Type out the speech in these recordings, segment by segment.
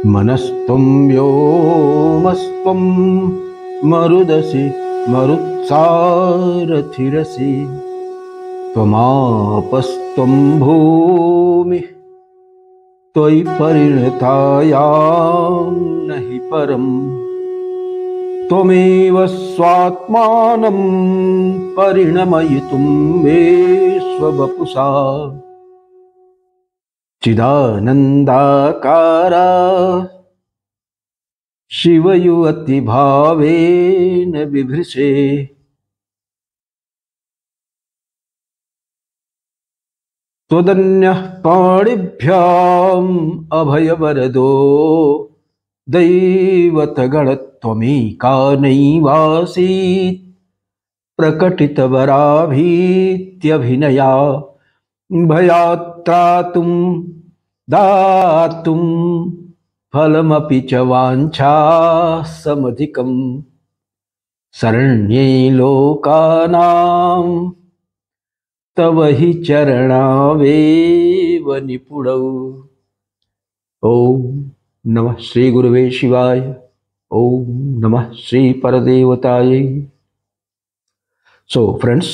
मनस्त्वं व्योमस्त्वं मरुदसि मरुत्सारथिरसि त्वमापस्त्वं भूमिः त्वयि परिणतायां नहि परम् त्वमेव स्वात्मानं परिणमयितुं मे स्ववपुषा चिदानन्दाकारा शिवयुवति भावेन बिभृशे त्वदन्यः पाणिभ्याम् अभयवरदो दैवतगणत्वमेका नैवासीत् प्रकटितवराभीत्यभिनया भयात्रातुं दातुं फलमपि च वाञ्छासमधिकम् शरण्ये लोकानां तव हि चरणावेव निपुणौ। ओम नमः श्री गुरुवे शिवाय। ओम नमः श्री परदेवताय। सो फ्रेंड्स,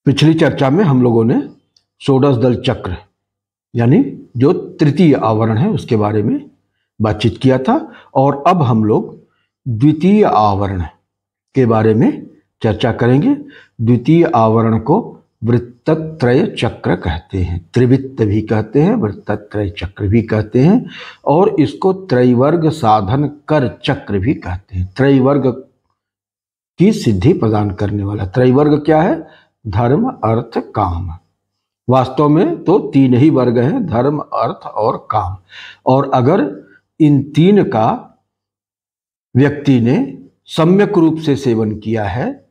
पिछली चर्चा में हम लोगों ने षोडश दल चक्र यानी जो तृतीय आवरण है उसके बारे में बातचीत किया था, और अब हम लोग द्वितीय आवरण के बारे में चर्चा करेंगे। द्वितीय आवरण को वृत्तत्रय चक्र कहते हैं, त्रिवृत्त भी कहते हैं, वृत्तत्रय चक्र भी कहते हैं, और इसको त्रैवर्ग साधन कर चक्र भी कहते हैं। त्रैवर्ग की सिद्धि प्रदान करने वाला। त्रैवर्ग क्या है? धर्म अर्थ काम। वास्तव में तो तीन ही वर्ग हैं, धर्म अर्थ और काम। और अगर इन तीन का व्यक्ति ने सम्यक रूप से सेवन किया है,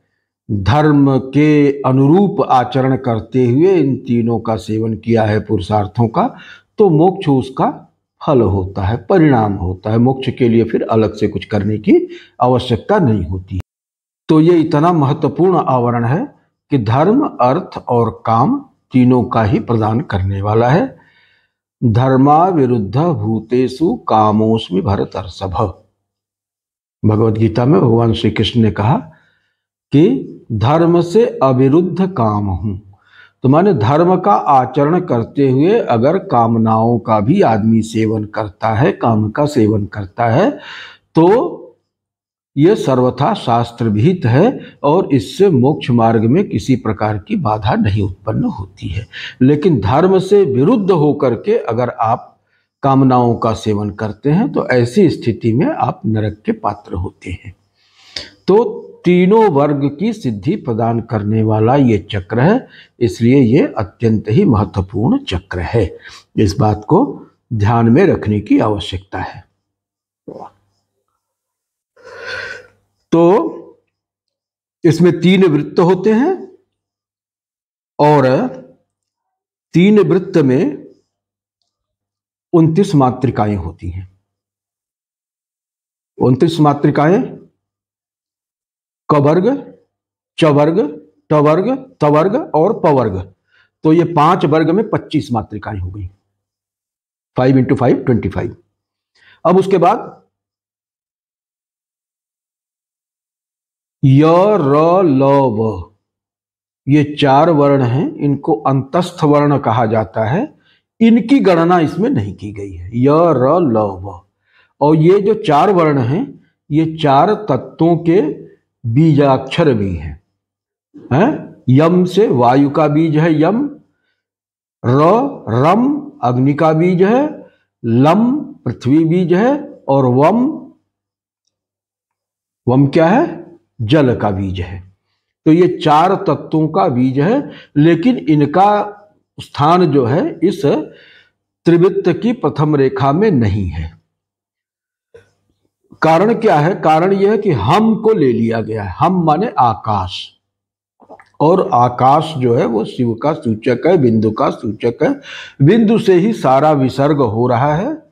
धर्म के अनुरूप आचरण करते हुए इन तीनों का सेवन किया है पुरुषार्थों का, तो मोक्ष उसका फल होता है, परिणाम होता है। मोक्ष के लिए फिर अलग से कुछ करने की आवश्यकता नहीं होती। तो ये इतना महत्वपूर्ण आवरण है कि धर्म अर्थ और काम तीनों का ही प्रदान करने वाला है। धर्मा विरुद्ध भूतेषु कामोस्मि भरतर्षभ। भगवद गीता में भगवान श्री कृष्ण ने कहा कि धर्म से अविरुद्ध काम हूं। तो माने धर्म का आचरण करते हुए अगर कामनाओं का भी आदमी सेवन करता है, काम का सेवन करता है, तो यह सर्वथा शास्त्र विहित है और इससे मोक्ष मार्ग में किसी प्रकार की बाधा नहीं उत्पन्न होती है। लेकिन धर्म से विरुद्ध होकर के अगर आप कामनाओं का सेवन करते हैं तो ऐसी स्थिति में आप नरक के पात्र होते हैं। तो तीनों वर्ग की सिद्धि प्रदान करने वाला ये चक्र है, इसलिए ये अत्यंत ही महत्वपूर्ण चक्र है। इस बात को ध्यान में रखने की आवश्यकता है। तो इसमें तीन वृत्त होते हैं और तीन वृत्त में 29 मातृकाएं होती हैं। 29 मातृकाएं कवर्ग, चवर्ग, टवर्ग, तवर्ग और पवर्ग। तो ये 5 वर्ग में 25 मातृकाएं हो गई। 5 × 5 25। अब उसके बाद य र ल व, ये 4 वर्ण हैं, इनको अंतस्थ वर्ण कहा जाता है। इनकी गणना इसमें नहीं की गई है। य र ल व, और ये जो 4 वर्ण हैं ये 4 तत्वों के बीजाक्षर भी हैं। यम से वायु का बीज है यम, रम अग्नि का बीज है, लम पृथ्वी बीज है, और वम क्या है? जल का बीज है। तो ये 4 तत्वों का बीज है, लेकिन इनका स्थान जो है इस त्रिवृत्त की प्रथम रेखा में नहीं है। कारण क्या है? कारण यह है कि हम को ले लिया गया है। हम माने आकाश, और आकाश जो है वो शिव का सूचक है, बिंदु का सूचक है। बिंदु से ही सारा विसर्ग हो रहा है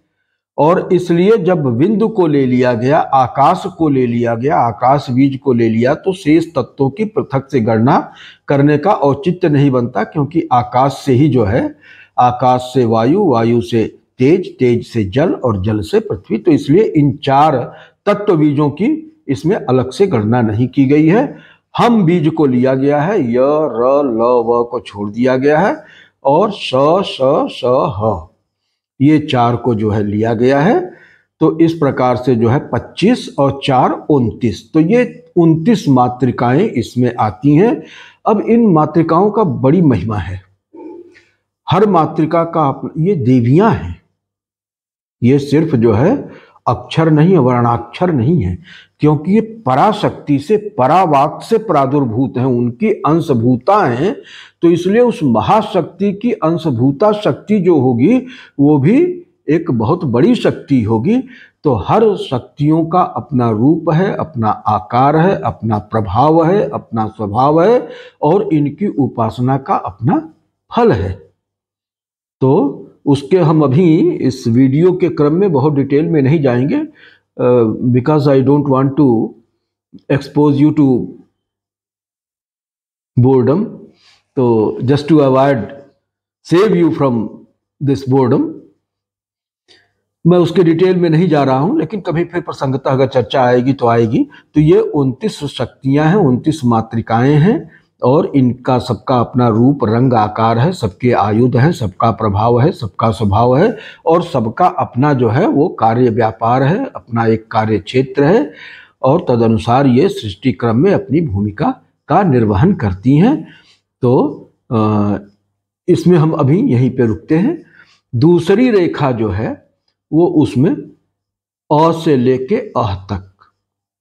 और इसलिए जब बिंदु को ले लिया गया, आकाश को ले लिया गया, आकाश बीज को ले लिया, तो शेष तत्वों की पृथक से गणना करने का औचित्य नहीं बनता, क्योंकि आकाश से ही जो है, आकाश से वायु, वायु से तेज, तेज से जल और जल से पृथ्वी, तो इसलिए इन 4 तत्व बीजों की इसमें अलग से गणना नहीं की गई है। हम बीज को लिया गया है, य, र, ल, व को छोड़ दिया गया है, और स, स, ह, ये 4 को जो है लिया गया है। तो इस प्रकार से जो है 25 और 4 29, तो ये 29 मातृकाएं इसमें आती हैं। अब इन मातृकाओं का बड़ी महिमा है। हर मातृका का ये देवियां हैं, ये सिर्फ जो है अक्षर नहीं है, वर्णाक्षर नहीं है, क्योंकि ये पराशक्ति से, परावाक से प्रादुर्भूत हैं, उनकी अंशभूता हैं। तो इसलिए उस महाशक्ति की अंशभूता शक्ति जो होगी वो भी एक बहुत बड़ी शक्ति होगी। तो हर शक्तियों का अपना रूप है, अपना आकार है, अपना प्रभाव है, अपना स्वभाव है, और इनकी उपासना का अपना फल है। तो उसके हम अभी इस वीडियो के क्रम में बहुत डिटेल में नहीं जाएंगे, because I don't want to expose you to boredom. तो just to avoid, save you from this boredom, मैं उसके डिटेल में नहीं जा रहा हूं, लेकिन कभी फिर प्रसंगतः अगर चर्चा आएगी तो आएगी। तो ये 29 शक्तियां हैं, 29 मातृकाएं हैं, और इनका सबका अपना रूप, रंग, आकार है, सबके आयुध हैं, सबका प्रभाव है, सबका स्वभाव है, और सबका अपना जो है वो कार्य व्यापार है, अपना एक कार्य क्षेत्र है, और तदनुसार ये सृष्टि क्रम में अपनी भूमिका का निर्वहन करती हैं। तो इसमें हम अभी यहीं पे रुकते हैं। दूसरी रेखा जो है वो उसमें अ से लेके अह तक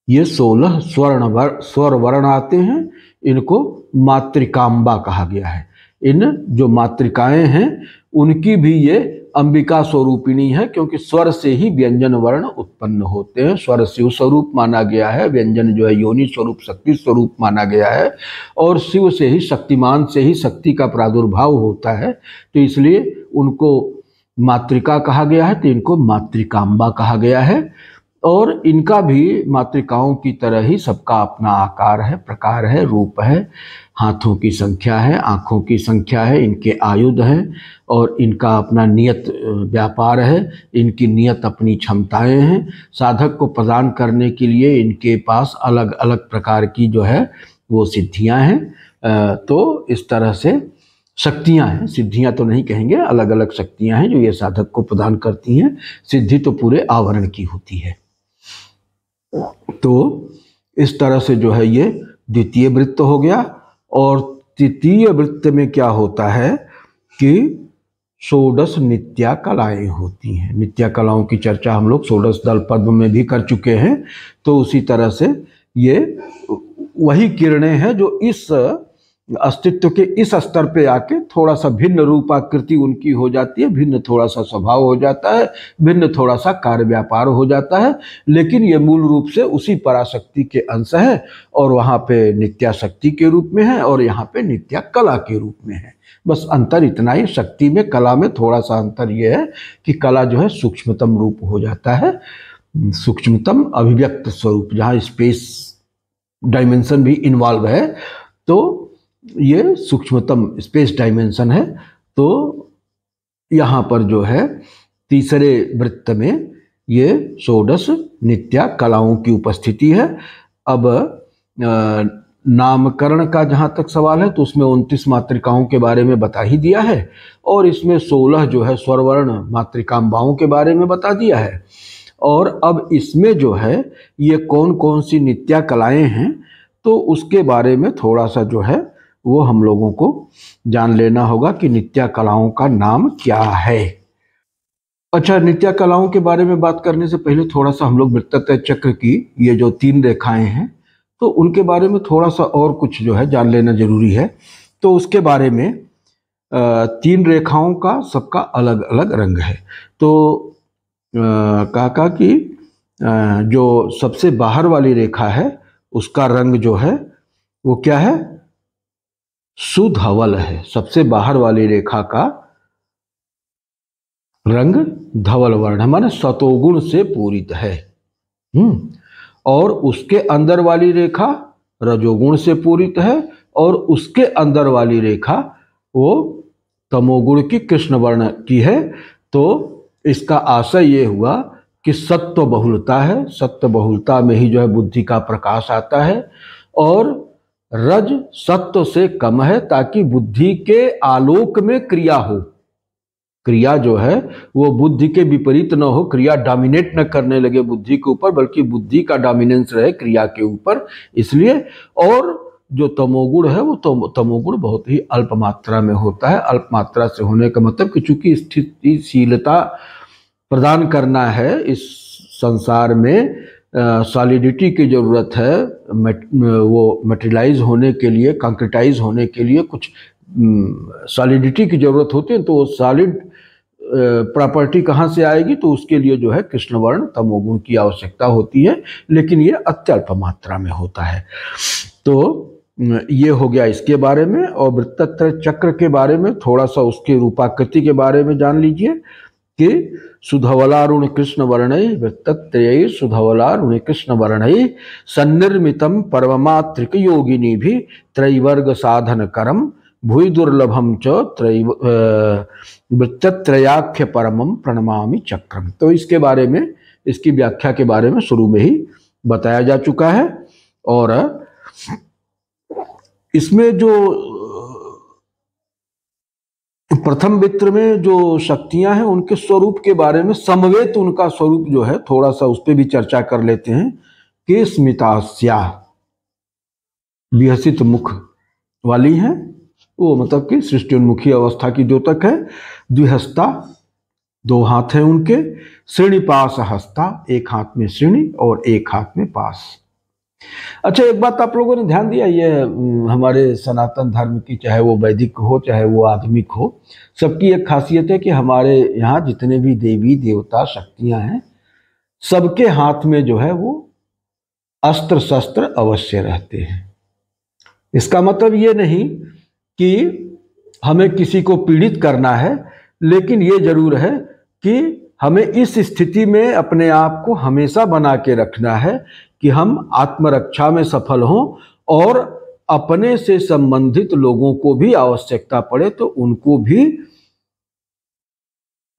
ये 16 स्वर वर्ण आते हैं, इनको मातृकांबा कहा गया है। इन जो मातृकाएं हैं उनकी भी ये अंबिका स्वरूपिणी है, क्योंकि स्वर से ही व्यंजन वर्ण उत्पन्न होते हैं। स्वर शिव स्वरूप माना गया है, व्यंजन जो है योनि स्वरूप, शक्ति स्वरूप माना गया है, और शिव से ही, शक्तिमान से ही शक्ति का प्रादुर्भाव होता है। तो इसलिए उनको मातृका कहा गया है, तो इनको मातृकांबा कहा गया है। और इनका भी मातृकाओं की तरह ही सबका अपना आकार है, प्रकार है, रूप है, हाथों की संख्या है, आँखों की संख्या है, इनके आयुध हैं, और इनका अपना नियत व्यापार है, इनकी नियत अपनी क्षमताएं हैं। साधक को प्रदान करने के लिए इनके पास अलग अलग प्रकार की जो है वो सिद्धियां हैं। तो इस तरह से शक्तियां हैं, सिद्धियां तो नहीं कहेंगे, अलग अलग शक्तियां हैं जो ये साधक को प्रदान करती हैं। सिद्धि तो पूरे आवरण की होती है। तो इस तरह से जो है ये द्वितीय वृत्त हो गया। और तृतीय वृत्त में क्या होता है कि 16 नित्या कलाएं होती हैं। नित्या कलाओं की चर्चा हम लोग 16 दल पद्म में भी कर चुके हैं। तो उसी तरह से ये वही किरणें हैं जो इस अस्तित्व के इस स्तर पे आके थोड़ा सा भिन्न रूपाकृति उनकी हो जाती है, भिन्न थोड़ा सा स्वभाव हो जाता है, भिन्न थोड़ा सा कार्य व्यापार हो जाता है, लेकिन ये मूल रूप से उसी पराशक्ति के अंश है। और वहाँ पे नित्या शक्ति के रूप में है, और यहाँ पे नित्या कला के रूप में है। बस अंतर इतना ही, शक्ति में, कला में थोड़ा सा अंतर ये है कि कला जो है सूक्ष्मतम रूप हो जाता है, सूक्ष्मतम अभिव्यक्त स्वरूप, जहाँ स्पेस डायमेंशन भी इन्वॉल्व है, तो ये सूक्ष्मतम स्पेस डायमेंशन है। तो यहाँ पर जो है तीसरे वृत्त में ये 16 नित्या कलाओं की उपस्थिति है। अब नामकरण का जहाँ तक सवाल है तो उसमें 29 मातृकाओं के बारे में बता ही दिया है, और इसमें 16 जो है स्वरवर्ण मातृकांबाओं के बारे में बता दिया है। और अब इसमें जो है ये कौन कौन सी नित्या कलाएं हैं, तो उसके बारे में थोड़ा सा जो है वो हम लोगों को जान लेना होगा कि नित्या कलाओं का नाम क्या है। अच्छा, नित्या कलाओं के बारे में बात करने से पहले थोड़ा सा हम लोग वृत्तत्रय चक्र की ये जो 3 रेखाएं हैं, तो उनके बारे में थोड़ा सा और कुछ जो है जान लेना जरूरी है। तो उसके बारे में 3 रेखाओं का सबका अलग अलग रंग है। तो कहा कि जो सबसे बाहर वाली रेखा है उसका रंग जो है वो क्या है, सुधवल है। सबसे बाहर वाली रेखा का रंग धवल वर्ण है, माने सतोगुण से पूरित है। और उसके अंदर वाली रेखा रजोगुण से पूरित है, और उसके अंदर वाली रेखा वो तमोगुण की कृष्ण वर्ण की है। तो इसका आशय ये हुआ कि सत्व बहुलता है, सत्व बहुलता में ही जो है बुद्धि का प्रकाश आता है, और रज सत्व से कम है ताकि बुद्धि के आलोक में क्रिया हो। क्रिया जो है वो बुद्धि के विपरीत न हो, क्रिया डोमिनेट न करने लगे बुद्धि के ऊपर, बल्कि बुद्धि का डोमिनेंस रहे क्रिया के ऊपर, इसलिए। और जो तमोगुण है वो तमोगुण बहुत ही अल्प मात्रा में होता है। अल्प मात्रा से होने का मतलब कि चूंकि स्थितिशीलता प्रदान करना है इस संसार में, सॉलिडिटी की जरूरत है, वो मटेरियलाइज होने के लिए, कंक्रीटाइज होने के लिए कुछ सॉलिडिटी की जरूरत होती है। तो वो सॉलिड प्रॉपर्टी कहाँ से आएगी, तो उसके लिए जो है कृष्ण वर्ण तमोगुण की आवश्यकता होती है, लेकिन ये अत्यल्प मात्रा में होता है। तो ये हो गया इसके बारे में। और वृत्तत्रय चक्र के बारे में थोड़ा सा उसके रूपाकृति के बारे में जान लीजिए कि सुधवलारुण कृष्ण वर्णय वृत्तत्रय सुधवलारुण कृष्ण वर्णय सन्निर्मितम परमात्रिक योगिनी भी त्रैवर्ग साधन करम भूय दुर्लभम च वृत्तत्रयाख्य परमम प्रणमामि चक्रम। तो इसके बारे में, इसकी व्याख्या के बारे में शुरू में ही बताया जा चुका है। और इसमें जो प्रथम वित्र में जो शक्तियां हैं उनके स्वरूप के बारे में, समवेत उनका स्वरूप जो है थोड़ा सा उस पर भी चर्चा कर लेते हैं कि स्मितास्या विहसित मुख वाली हैं, वो मतलब कि सृष्टि अवस्था की द्योतक है। द्विहस्ता, दो हाथ हैं उनके। श्रेणीपास हस्ता, एक हाथ में श्रेणी और एक हाथ में पास। अच्छा, एक बात आप लोगों ने ध्यान दिया, ये हमारे सनातन धर्म की, चाहे वो वैदिक हो चाहे वो आधुनिक हो, सबकी एक खासियत है कि हमारे यहाँ जितने भी देवी देवता शक्तियां हैं, सबके हाथ में जो है वो अस्त्र शस्त्र अवश्य रहते हैं। इसका मतलब ये नहीं कि हमें किसी को पीड़ित करना है, लेकिन ये जरूर है कि हमें इस स्थिति में अपने आप को हमेशा बना के रखना है कि हम आत्मरक्षा में सफल हों, और अपने से संबंधित लोगों को भी आवश्यकता पड़े तो उनको भी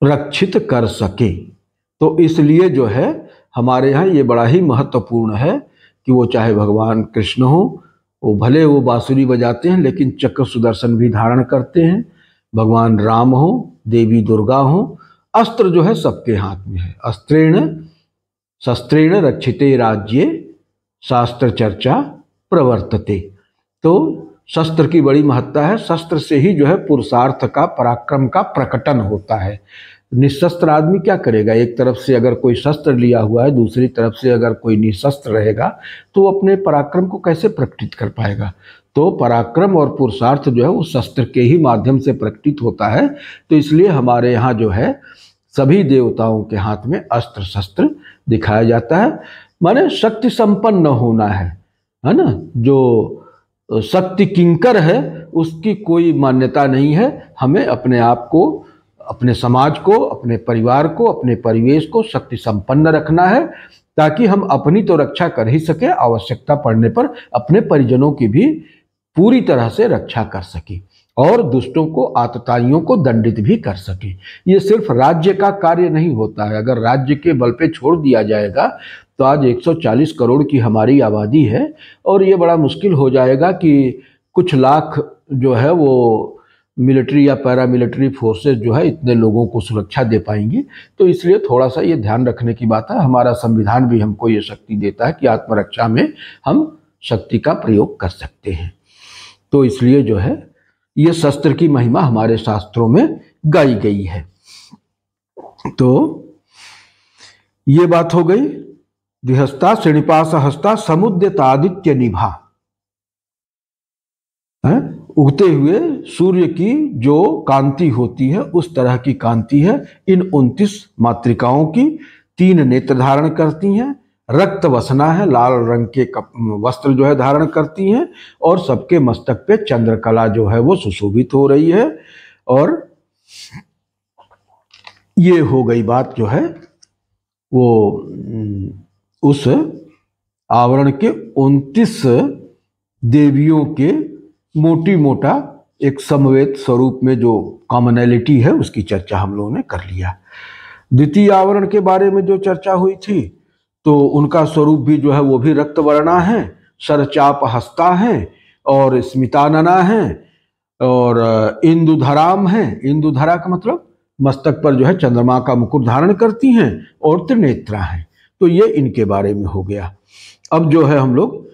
रक्षित कर सके। तो इसलिए जो है हमारे यहाँ ये बड़ा ही महत्वपूर्ण है कि वो चाहे भगवान कृष्ण हो, वो भले वो बांसुरी बजाते हैं लेकिन चक्र सुदर्शन भी धारण करते हैं, भगवान राम हो, देवी दुर्गा हो, अस्त्र जो है सबके हाथ में है। अस्त्रेण शस्त्रेण रक्षिते राज्ये शास्त्र चर्चा प्रवर्तते। तो शस्त्र की बड़ी महत्ता है, शस्त्र से ही जो है पुरुषार्थ का, पराक्रम का प्रकटन होता है। निशस्त्र आदमी क्या करेगा, एक तरफ से अगर कोई शस्त्र लिया हुआ है, दूसरी तरफ से अगर कोई निशस्त्र रहेगा तो अपने पराक्रम को कैसे प्रकटित कर पाएगा। तो पराक्रम और पुरुषार्थ जो है वो शस्त्र के ही माध्यम से प्रकटित होता है। तो इसलिए हमारे यहाँ जो है सभी देवताओं के हाथ में अस्त्र शस्त्र दिखाया जाता है, माने शक्ति संपन्न होना है ना। जो शक्ति किंकर है उसकी कोई मान्यता नहीं है। हमें अपने आप को, अपने समाज को, अपने परिवार को, अपने परिवेश को शक्ति संपन्न रखना है, ताकि हम अपनी तो रक्षा कर ही सके, आवश्यकता पड़ने पर अपने परिजनों की भी पूरी तरह से रक्षा कर सके, और दुष्टों को, आतताइयों को दंडित भी कर सके। ये सिर्फ राज्य का कार्य नहीं होता है। अगर राज्य के बल पे छोड़ दिया जाएगा तो आज 140 करोड़ की हमारी आबादी है, और ये बड़ा मुश्किल हो जाएगा कि कुछ लाख जो है वो मिलिट्री या पैरामिलिट्री फोर्सेस जो है इतने लोगों को सुरक्षा दे पाएंगी। तो इसलिए थोड़ा सा ये ध्यान रखने की बात है। हमारा संविधान भी हमको ये शक्ति देता है कि आत्मरक्षा में हम शक्ति का प्रयोग कर सकते हैं। तो इसलिए जो है ये शस्त्र की महिमा हमारे शास्त्रों में गाई गई है। तो ये बात हो गई। द्विहस्ता श्रेणीपास हस्ता समुद्यतादित्य निभा, उगते हुए सूर्य की जो कांति होती है उस तरह की कांति है इन 29 मातृकाओं की। 3 नेत्र धारण करती हैं, रक्त वसना है, लाल रंग के वस्त्र जो है धारण करती हैं, और सबके मस्तक पे चंद्रकला जो है वो सुशोभित हो रही है। और ये हो गई बात जो है वो उस आवरण के 29 देवियों के मोटी मोटा एक समवेत स्वरूप में जो कॉमनैलिटी है उसकी चर्चा हम लोगों ने कर लिया। द्वितीय आवरण के बारे में जो चर्चा हुई थी तो उनका स्वरूप भी जो है वो भी रक्तवर्णा है, सरचाप हस्ता है और स्मितानना है और इंदुधराम है। इंदुधरा का मतलब मस्तक पर जो है चंद्रमा का मुकुट धारण करती हैं और त्रिनेत्रा हैं। तो ये इनके बारे में हो गया। अब जो है हम लोग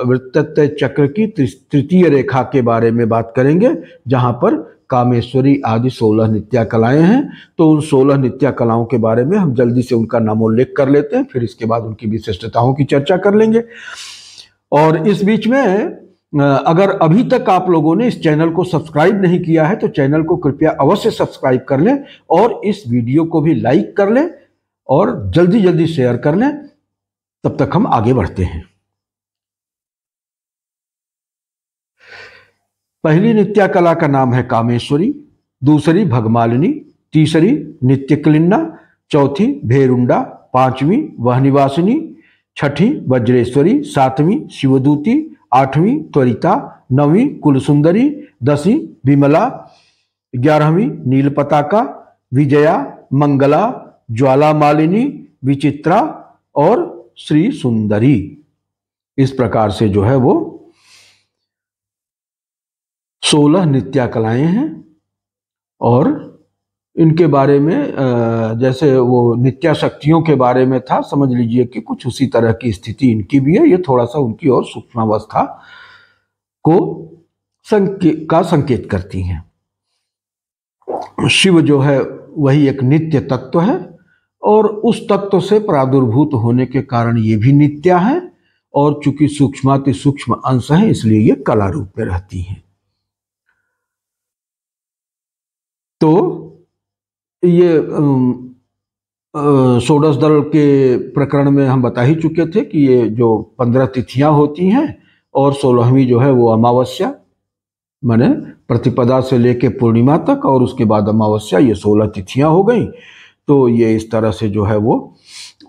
वृत्तत्रय चक्र की तृतीय रेखा के बारे में बात करेंगे, जहां पर कामेश्वरी आदि 16 नित्या कलाएं हैं। तो उन 16 नित्या कलाओं के बारे में हम जल्दी से उनका नामोल्लेख कर लेते हैं, फिर इसके बाद उनकी विशिष्टताओं की चर्चा कर लेंगे। और इस बीच में अगर अभी तक आप लोगों ने इस चैनल को सब्सक्राइब नहीं किया है तो चैनल को कृपया अवश्य सब्सक्राइब कर लें और इस वीडियो को भी लाइक कर लें और जल्दी जल्दी शेयर कर लें। तब तक हम आगे बढ़ते हैं। पहली नित्या कला का नाम है कामेश्वरी, दूसरी भगमालिनी, तीसरी नित्यक्लिन्ना, चौथी भेरुंडा, पांचवी वहनिवासिनी, छठी वज्रेश्वरी, सातवीं शिवदूती, आठवीं त्वरिता, नवीं कुलसुंदरी, 10वीं विमला, 11वीं नीलपताका, विजया, मंगला, ज्वाला मालिनी, विचित्रा और श्री सुंदरी। इस प्रकार से जो है वो 16 नित्या कलाएं हैं। और इनके बारे में जैसे वो नित्या शक्तियों के बारे में था, समझ लीजिए कि कुछ उसी तरह की स्थिति इनकी भी है। ये थोड़ा सा उनकी और सूक्ष्मावस्था को संकेत करती हैं। शिव जो है वही एक नित्य तत्व है और उस तत्व से प्रादुर्भूत होने के कारण ये भी नित्या है और चूंकि सूक्ष्माति सूक्ष्म अंश है इसलिए ये कला रूप में रहती हैं। तो ये षोडश दल के प्रकरण में हम बता ही चुके थे कि ये जो 15 तिथियां होती हैं और 16वीं जो है वो अमावस्या, माने प्रतिपदा से लेके पूर्णिमा तक और उसके बाद अमावस्या, ये 16 तिथियां हो गई। तो ये इस तरह से जो है वो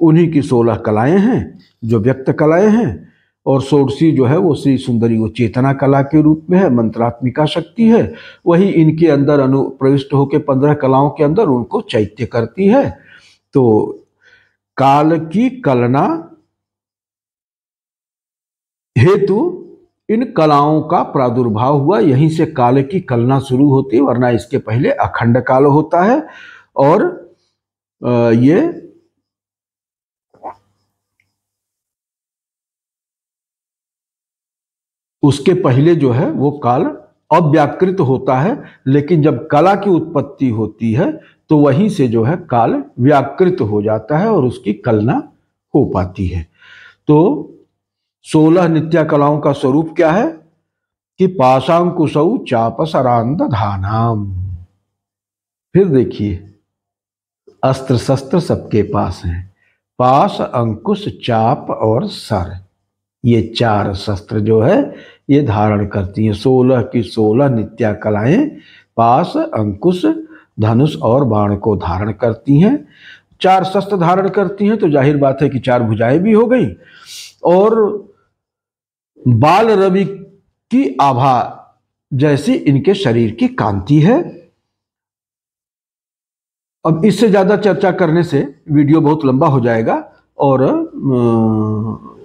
उन्हीं की 16 कलाएं हैं जो व्यक्त कलाएं हैं। और षोडशी जो है वो श्री सुंदरी वो चेतना कला के रूप में है, मंत्रात्मिका शक्ति है। वही इनके अंदर अनुप्रविष्ट होकर 15 कलाओं के अंदर उनको चैत्य करती है। तो काल की कलना हेतु इन कलाओं का प्रादुर्भाव हुआ, यहीं से काल की कलना शुरू होती है, वरना इसके पहले अखंड काल होता है। और ये उसके पहले जो है वो काल अव्याकृत होता है, लेकिन जब कला की उत्पत्ति होती है तो वहीं से जो है काल व्याकृत हो जाता है और उसकी कलना हो पाती है। तो 16 नित्या कलाओं का स्वरूप क्या है कि पाशांकुशौ चापसरांद धानाम। फिर देखिए अस्त्र शस्त्र सबके पास हैं, पाश, अंकुश, चाप और सर, ये 4 शस्त्र जो है ये धारण करती हैं। 16 की 16 नित्या कलाएं पाश, अंकुश, धनुष और बाण को धारण करती हैं। 4 शस्त्र धारण करती हैं तो जाहिर बात है कि 4 भुजाएं भी हो गई और बाल रवि की आभा जैसी इनके शरीर की कांति है। अब इससे ज्यादा चर्चा करने से वीडियो बहुत लंबा हो जाएगा और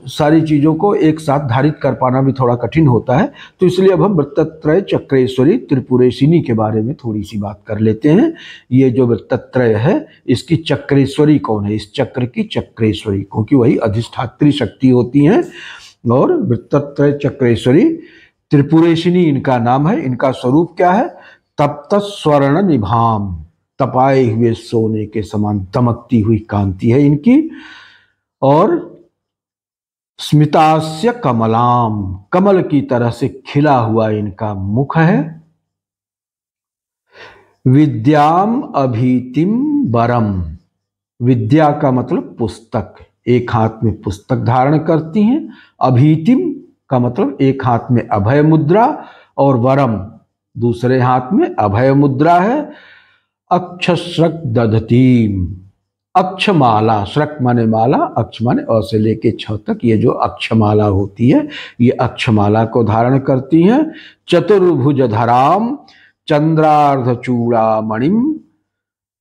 सारी चीजों को एक साथ धारित कर पाना भी थोड़ा कठिन होता है। तो इसलिए अब हम वृत्तत्रय चक्रेश्वरी त्रिपुरेशिनी के बारे में थोड़ी सी बात कर लेते हैं। ये जो वृत्तत्रय है इसकी चक्रेश्वरी कौन है? इस चक्र की चक्रेश्वरी, क्योंकि वही अधिष्ठात्री शक्ति होती हैं। और वृत्तत्रय चक्रेश्वरी त्रिपुरेशिनी इनका नाम है। इनका स्वरूप क्या है? तप्त स्वर्ण निभाम, तपाए हुए सोने के समान दमकती हुई कांति है इनकी। और स्मितास्य कमलाम, कमल की तरह से खिला हुआ इनका मुख है। विद्याम अभीतिम वरम, विद्या का मतलब पुस्तक, एक हाथ में पुस्तक धारण करती हैं। अभीतिम का मतलब एक हाथ में अभय मुद्रा और वरम दूसरे हाथ में अभय मुद्रा है। अक्षस्रक दधतीम। अक्षमाला, श्रक माने माला, अक्ष माने अ से लेके छ तक ये जो अक्षमाला होती है, ये अक्षमाला को धारण करती हैं। चतुर्भुज धराम चंद्रार्ध चूड़ामणिम,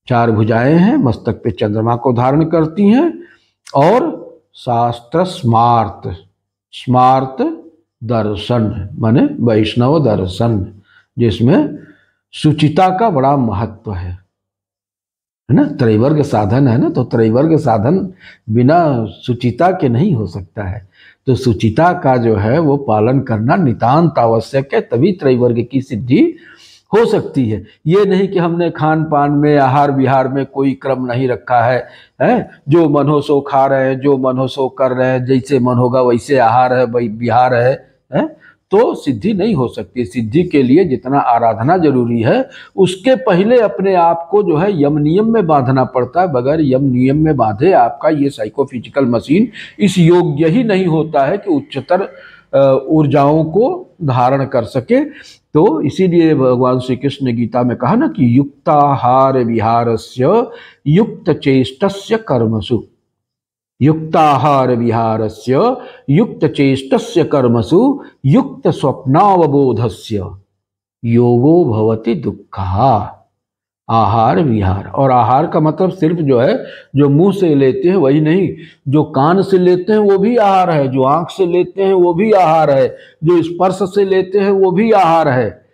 चार भुजाएं हैं, मस्तक पे चंद्रमा को धारण करती हैं। और शास्त्र स्मार्त, स्मार्त दर्शन माने वैष्णव दर्शन, जिसमें सुचिता का बड़ा महत्व है ना। त्रैवर्ग साधन है ना, तो त्रैवर्ग साधन बिना सुचिता के नहीं हो सकता है। तो सुचिता का जो है वो पालन करना नितांत आवश्यक है, तभी त्रैवर्ग की सिद्धि हो सकती है। ये नहीं कि हमने खान पान में, आहार विहार में कोई क्रम नहीं रखा है, जो मन हो सो खा रहे हैं, जो मन हो सो कर रहे हैं, जैसे मन होगा वैसे आहार है, वही विहार है, तो सिद्धि नहीं हो सकती। सिद्धि के लिए जितना आराधना जरूरी है, उसके पहले अपने आप को जो है यम नियम में बांधना पड़ता है। बगैर यम नियम में बांधे आपका ये साइकोफिजिकल मशीन इस योग्य ही नहीं होता है कि उच्चतर ऊर्जाओं को धारण कर सके। तो इसीलिए भगवान श्री कृष्ण ने गीता में कहा ना कि युक्ताहार विहारस्य युक्त चेष्टस्य कर्मसु, युक्ताहार विहारस्य युक्त चेष्टस्य कर्मसु युक्त स्वप्नावबोधस्य योगो भवति दुःखः। आहार विहार, और आहार का मतलब सिर्फ जो है जो मुंह से लेते हैं वही नहीं, जो कान से लेते हैं वो भी आहार है, जो आंख से लेते हैं वो भी आहार है, जो स्पर्श से लेते हैं वो भी आहार है,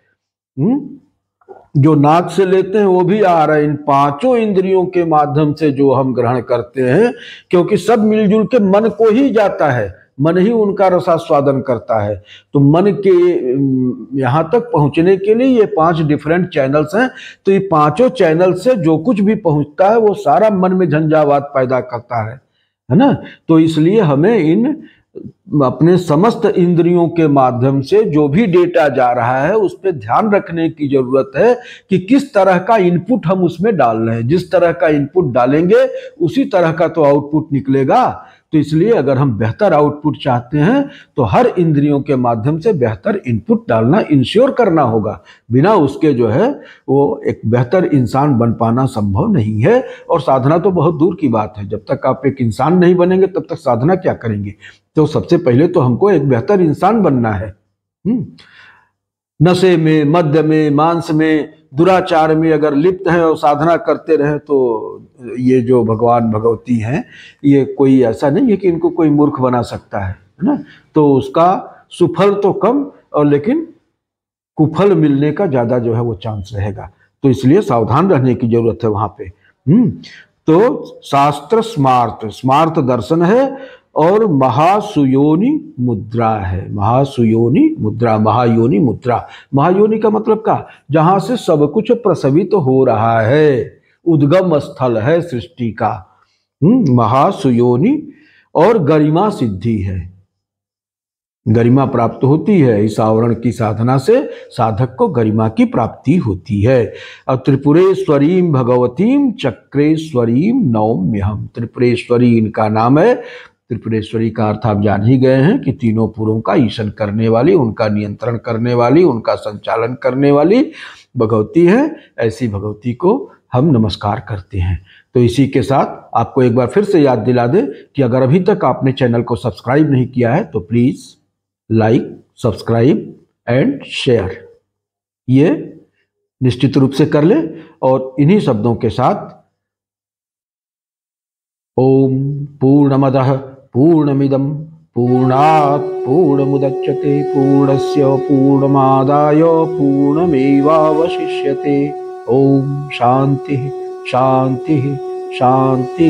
जो नाक से लेते हैं वो भी आहार है। इन पांचों इंद्रियों के माध्यम से जो हम ग्रहण करते हैं, क्योंकि सब मिलजुल के मन को ही जाता है, मन ही उनका रसास्वादन करता है। तो मन के यहाँ तक पहुँचने के लिए ये 5 डिफरेंट चैनल्स हैं। तो ये पांचों चैनल से जो कुछ भी पहुँचता है वो सारा मन में झंझावात पैदा करता है ना। तो इसलिए हमें इन अपने समस्त इंद्रियों के माध्यम से जो भी डेटा जा रहा है उस पर ध्यान रखने की जरूरत है कि किस तरह का इनपुट हम उसमें डाल रहे हैं। जिस तरह का इनपुट डालेंगे उसी तरह का तो आउटपुट निकलेगा। तो इसलिए अगर हम बेहतर आउटपुट चाहते हैं तो हर इंद्रियों के माध्यम से बेहतर इनपुट डालना इंश्योर करना होगा। बिना उसके जो है वो एक बेहतर इंसान बन पाना संभव नहीं है। और साधना तो बहुत दूर की बात है, जब तक आप एक इंसान नहीं बनेंगे तब तक साधना क्या करेंगे। तो सबसे पहले तो हमको एक बेहतर इंसान बनना है। नशे में, मद्य में, मांस में, दुराचार में अगर लिप्त हैं और साधना करते रहे तो ये जो भगवान भगवती हैं, ये कोई ऐसा नहीं है कि इनको कोई मूर्ख बना सकता है ना। तो उसका सुफल तो कम और लेकिन कुफल मिलने का ज्यादा जो है वो चांस रहेगा। तो इसलिए सावधान रहने की जरूरत है वहां पे। तो शास्त्र स्मार्त, स्मार्त दर्शन है और महासुयोनि मुद्रा है। महासुयोनि मुद्रा, महायोनि मुद्रा। महायोनि का मतलब क्या? जहां से सब कुछ प्रसवित हो रहा है, उद्गम स्थल है सृष्टि का। महासुयोनि और गरिमा सिद्धि है, गरिमा प्राप्त होती है। इस आवरण की साधना से साधक को गरिमा की प्राप्ति होती है। और त्रिपुरेश्वरीम भगवतीम चक्रेश्वरीम नौम्यहम। त्रिपुरेश्वरी इनका नाम है। त्रिपुरेश्वरी का अर्थ आप जान ही गए हैं कि तीनों पुरों का ईशन करने वाली, उनका नियंत्रण करने वाली, उनका संचालन करने वाली भगवती है। ऐसी भगवती को हम नमस्कार करते हैं। तो इसी के साथ आपको एक बार फिर से याद दिला दें कि अगर अभी तक आपने चैनल को सब्सक्राइब नहीं किया है तो please like, subscribe and share, ये निश्चित रूप से कर ले। और इन्हीं शब्दों के साथ ओम पूर्णमदः पूर्णमिदं पूर्णात् पूर्णमुदच्यते पूर्णस्य पूर्णमादाय पूर्णमेवावशिष्यते। ओम शांति शांति शांति।